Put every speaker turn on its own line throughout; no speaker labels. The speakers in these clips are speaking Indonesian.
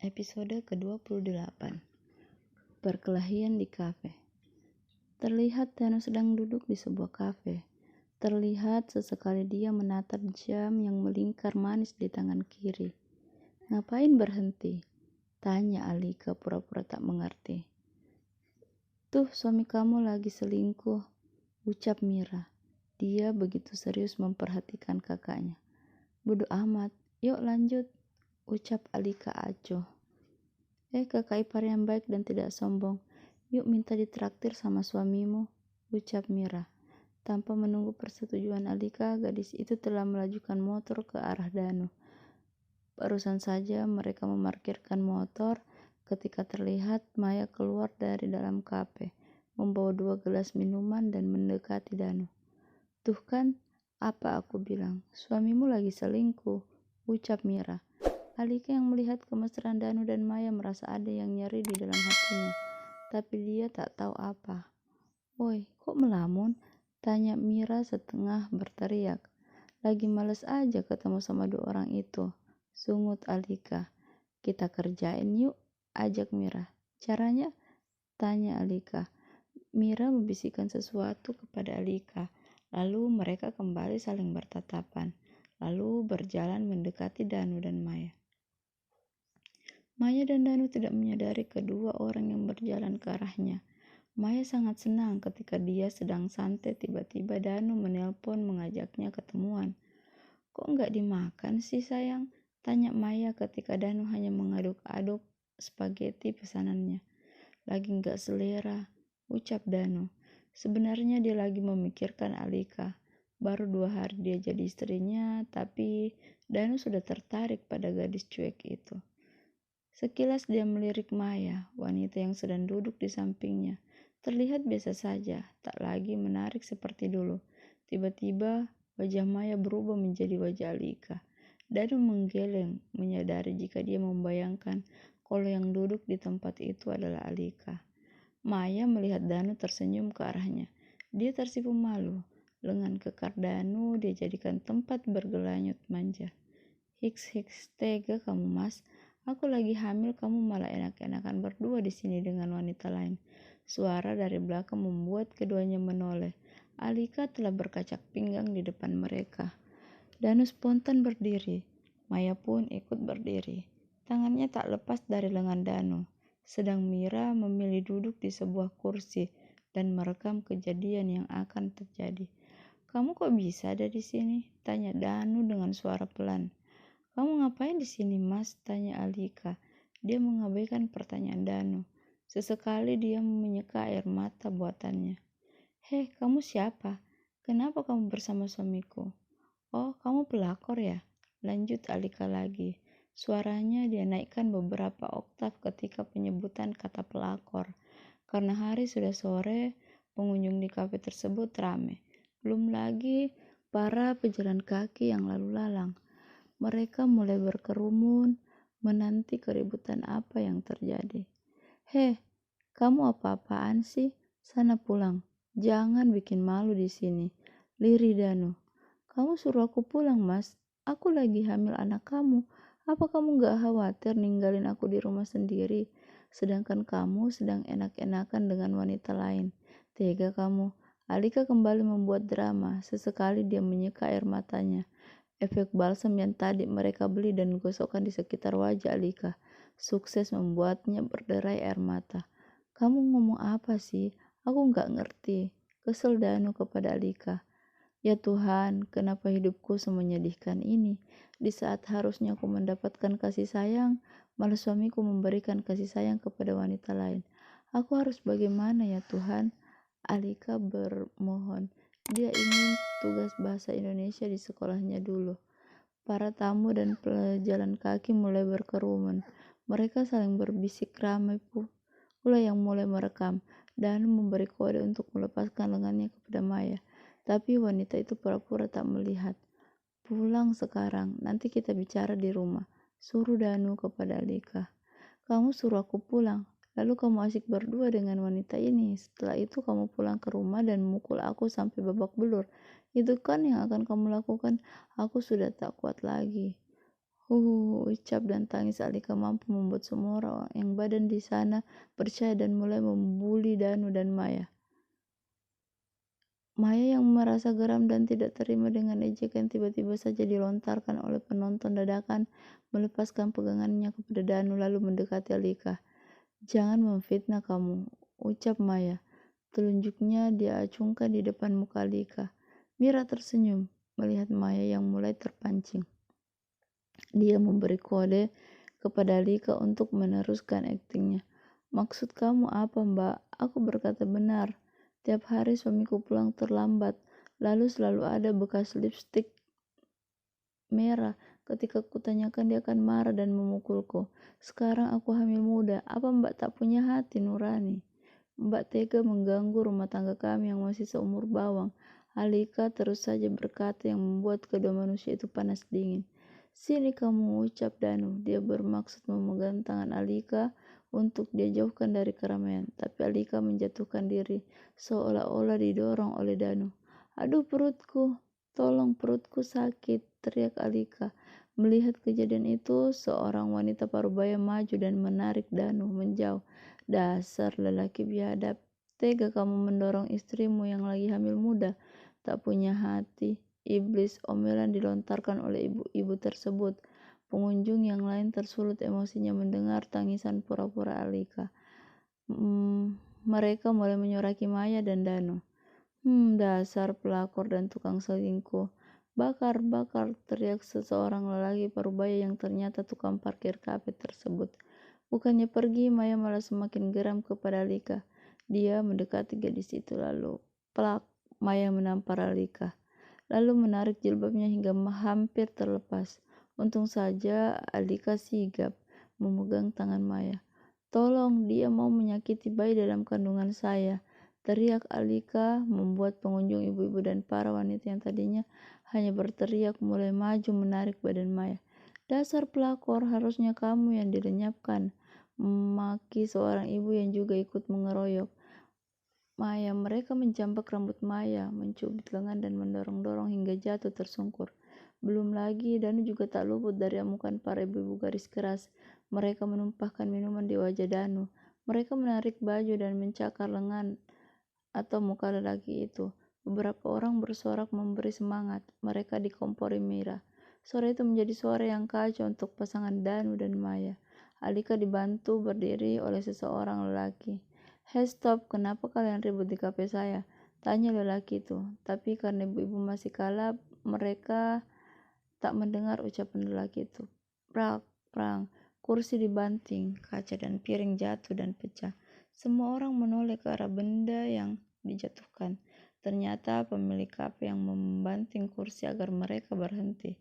Episode ke-28. Perkelahian di kafe. Terlihat Danu sedang duduk di sebuah kafe. Terlihat sesekali dia menatap jam yang melingkar manis di tangan kiri. "Ngapain berhenti?" tanya Alika pura-pura tak mengerti. "Tuh, suami kamu lagi selingkuh," ucap Mira. Dia begitu serius memperhatikan kakaknya. "Bodoh amat, yuk lanjut," ucap Alika acuh. Kakak ipar yang baik dan tidak sombong. "Yuk minta ditraktir sama suamimu," ucap Mira. Tanpa menunggu persetujuan Alika, gadis itu telah melajukan motor ke arah Danu. Barusan saja mereka memarkirkan motor ketika terlihat Maya keluar dari dalam kafe, membawa 2 gelas minuman dan mendekati Danu. "Tuh kan, apa aku bilang, suamimu lagi selingkuh," ucap Mira. Alika yang melihat kemesraan Danu dan Maya merasa ada yang nyeri di dalam hatinya, tapi dia tak tahu apa. "Woi, kok melamun?" tanya Mira setengah berteriak. "Lagi males aja ketemu sama 2 orang itu," sungut Alika. "Kita kerjain yuk," ajak Mira. "Caranya?" tanya Alika. Mira membisikkan sesuatu kepada Alika, lalu mereka kembali saling bertatapan, lalu berjalan mendekati Danu dan Maya. Maya dan Danu tidak menyadari kedua orang yang berjalan ke arahnya. Maya sangat senang ketika dia sedang santai tiba-tiba Danu menelpon mengajaknya ketemuan. "Kok nggak dimakan sih sayang?" tanya Maya ketika Danu hanya mengaduk-aduk spaghetti pesanannya. "Lagi nggak selera," ucap Danu. Sebenarnya dia lagi memikirkan Alika. Baru 2 hari dia jadi istrinya, tapi Danu sudah tertarik pada gadis cuek itu. Sekilas dia melirik Maya, wanita yang sedang duduk di sampingnya. Terlihat biasa saja, tak lagi menarik seperti dulu. Tiba-tiba, wajah Maya berubah menjadi wajah Alika. Danu menggeleng, menyadari jika dia membayangkan kalau yang duduk di tempat itu adalah Alika. Maya melihat Danu tersenyum ke arahnya. Dia tersipu malu. Lengan kekar Danu dia jadikan tempat bergelanyut manja. "Hiks hiks, tega kamu mas. Aku lagi hamil, kamu malah enak-enakan berdua di sini dengan wanita lain." Suara dari belakang membuat keduanya menoleh. Alika telah berkacak pinggang di depan mereka. Danu spontan berdiri. Maya pun ikut berdiri. Tangannya tak lepas dari lengan Danu. Sedang Mira memilih duduk di sebuah kursi dan merekam kejadian yang akan terjadi. "Kamu kok bisa ada di sini?" tanya Danu dengan suara pelan. "Kamu ngapain di sini, Mas?" tanya Alika. Dia mengabaikan pertanyaan Danu. Sesekali dia menyeka air mata buatannya. "Hei, kamu siapa? Kenapa kamu bersama suamiku?" "Oh, kamu pelakor ya?" lanjut Alika lagi. Suaranya dia naikkan beberapa oktav ketika penyebutan kata pelakor. Karena hari sudah sore, pengunjung di kafe tersebut ramai. Belum lagi para pejalan kaki yang lalu lalang. Mereka mulai berkerumun, menanti keributan apa yang terjadi. "Heh, kamu apa-apaan sih? Sana pulang. Jangan bikin malu di sini," lirih Danu. "Kamu suruh aku pulang, Mas. Aku lagi hamil anak kamu. Apa kamu gak khawatir ninggalin aku di rumah sendiri, sedangkan kamu sedang enak-enakan dengan wanita lain? Tega kamu." Alika kembali membuat drama. Sesekali dia menyeka air matanya. Efek balsam yang tadi mereka beli dan gosokkan di sekitar wajah Alika sukses membuatnya berderai air mata. "Kamu ngomong apa sih? Aku gak ngerti," kesel Danu kepada Alika. "Ya Tuhan, kenapa hidupku semenyedihkan ini? Di saat harusnya aku mendapatkan kasih sayang, malah suamiku memberikan kasih sayang kepada wanita lain. Aku harus bagaimana ya Tuhan?" Alika bermohon. Dia ingin tugas bahasa Indonesia di sekolahnya dulu. Para tamu dan pejalan kaki mulai berkerumun. Mereka saling berbisik ramai pula yang mulai merekam. Dan memberi kode untuk melepaskan lengannya kepada Maya. Tapi wanita itu pura-pura tak melihat. "Pulang sekarang, nanti kita bicara di rumah," suruh Danu kepada Alika. "Kamu suruh aku pulang, lalu kamu asik berdua dengan wanita ini. Setelah itu kamu pulang ke rumah dan mukul aku sampai babak belur. Itu kan yang akan kamu lakukan. Aku sudah tak kuat lagi." Ucap dan tangis Alika mampu membuat semua orang yang badan di sana percaya dan mulai membuli Danu dan Maya. Maya yang merasa geram dan tidak terima dengan ejekan tiba-tiba saja dilontarkan oleh penonton dadakan melepaskan pegangannya kepada Danu lalu mendekati Alika. "Jangan memfitnah kamu," ucap Maya. Telunjuknya dia acungkan di depan muka Alika. Mira tersenyum melihat Maya yang mulai terpancing. Dia memberi kode kepada Alika untuk meneruskan aktingnya. "Maksud kamu apa, Mbak?" "Aku berkata benar. Tiap hari suamiku pulang terlambat, lalu selalu ada bekas lipstik merah. Ketika kutanyakan dia akan marah dan memukulku. Sekarang aku hamil muda. Apa Mbak tak punya hati nurani? Mbak tega mengganggu rumah tangga kami yang masih seumur bawang." Alika terus saja berkata yang membuat kedua manusia itu panas dingin. "Sini kamu," ucap Danu. Dia bermaksud memegang tangan Alika untuk dia jauhkan dari keramaian, tapi Alika menjatuhkan diri seolah-olah didorong oleh Danu. "Aduh perutku, tolong perutku sakit," teriak Alika. Melihat kejadian itu, seorang wanita parubaya maju dan menarik Danu menjauh. "Dasar lelaki biadab, tega kamu mendorong istrimu yang lagi hamil muda, tak punya hati." Iblis, omelan dilontarkan oleh ibu-ibu tersebut. Pengunjung yang lain tersulut emosinya mendengar tangisan pura-pura Alika. Mereka mulai menyoraki Maya dan Danu. Dasar pelakor dan tukang selingkuh." "Bakar, bakar," teriak seseorang lelaki parubaya yang ternyata tukang parkir kafe tersebut. Bukannya pergi, Maya malah semakin geram kepada Alika. Dia mendekati gadis itu lalu plak, Maya menampar Alika, lalu menarik jilbabnya hingga hampir terlepas. Untung saja Alika sigap memegang tangan Maya. "Tolong, dia mau menyakiti bayi dalam kandungan saya," teriak Alika, membuat pengunjung ibu-ibu dan para wanita yang tadinya hanya berteriak mulai maju menarik badan Maya. "Dasar pelakor, harusnya kamu yang dilenyapkan," maki seorang ibu yang juga ikut mengeroyok Maya. Mereka menjambak rambut Maya, mencubit lengan dan mendorong-dorong hingga jatuh tersungkur. Belum lagi, Danu juga tak luput dari amukan para ibu-ibu garis keras. Mereka menumpahkan minuman di wajah Danu. Mereka menarik baju dan mencakar lengan atau muka lelaki itu. Beberapa orang bersorak memberi semangat. Mereka dikompori Mira. Suara itu menjadi suara yang kacau untuk pasangan Danu dan Maya. Alika dibantu berdiri oleh seseorang lelaki. "Hey stop, kenapa kalian ribut di kafe saya?" tanya lelaki itu. Tapi karena ibu-ibu masih kalah, mereka tak mendengar ucapan lelaki itu. Prak, prang, kursi dibanting, kaca dan piring jatuh dan pecah. Semua orang menoleh ke arah benda yang dijatuhkan. Ternyata pemilik kafe yang membanting kursi agar mereka berhenti.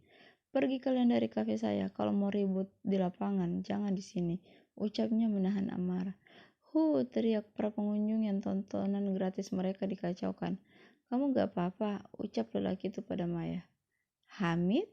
"Pergi kalian dari kafe saya. Kalau mau ribut di lapangan, jangan di sini," ucapnya menahan amarah. Teriak para pengunjung yang tontonan gratis mereka dikacaukan. "Kamu gak apa-apa," ucap lelaki itu pada Maya. "Hamid?"